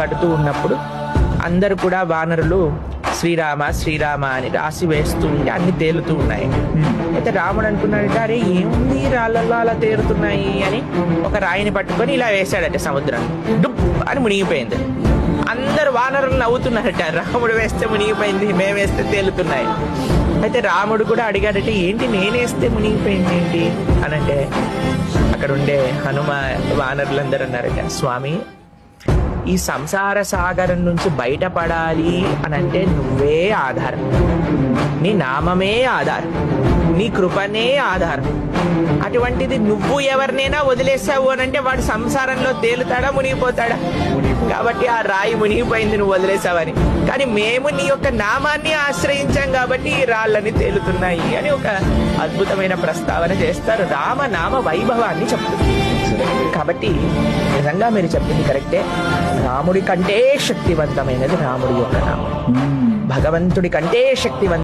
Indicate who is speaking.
Speaker 1: కడుతూ ఉన్నప్పుడు అందరు కూడా వానరులు శ్రీరామ శ్రీరామ అని రాసి వేస్తూ ఉంటే అన్ని తేలుతూ ఉన్నాయి. అయితే రాముడు అనుకున్నాడంటే అరే ఏముంది రాళ్ళల్లో అలా తేలుతున్నాయి అని ఒక రాయిని పట్టుకొని ఇలా వేశాడట సముద్రం. డుప్ అని మునిగిపోయింది. అందరు వానరులు నవ్వుతున్నారట, రాముడు వేస్తే మునిగిపోయింది, మేము వేస్తే తేలుతున్నాయి. అయితే రాముడు కూడా అడిగాడట ఏంటి నేనేస్తే మునిగిపోయింది ఏంటి అనంటే అక్కడ ఉండే హనుమ వానరులందరూ అన్నారట, స్వామి ఈ సంసార సాగరం నుంచి బయటపడాలి అనంటే నువ్వే ఆధారం, నీ నామమే ఆధారం, నీ కృపనే ఆధారం. అటువంటిది నువ్వు ఎవరినైనా వదిలేసావు అనంటే వాడు సంసారంలో తేలుతాడా మునిగిపోతాడా? కాబట్టి ఆ రాయి మునిగిపోయింది నువ్వు వదిలేసావని. కానీ మేము నీ యొక్క నామాన్ని ఆశ్రయించాం కాబట్టి ఈ రాళ్ళని తేలుతున్నాయి అని ఒక అద్భుతమైన ప్రస్తావన చేస్తారు. రామనామ వైభవాన్ని చెప్తుంది. కాబట్టి నిజంగా మీరు చెప్పింది కరెక్టే. రాముడి కంటే శక్తివంతమైనది రాముడి యొక్క నామం, భగవంతుడి కంటే శక్తివంత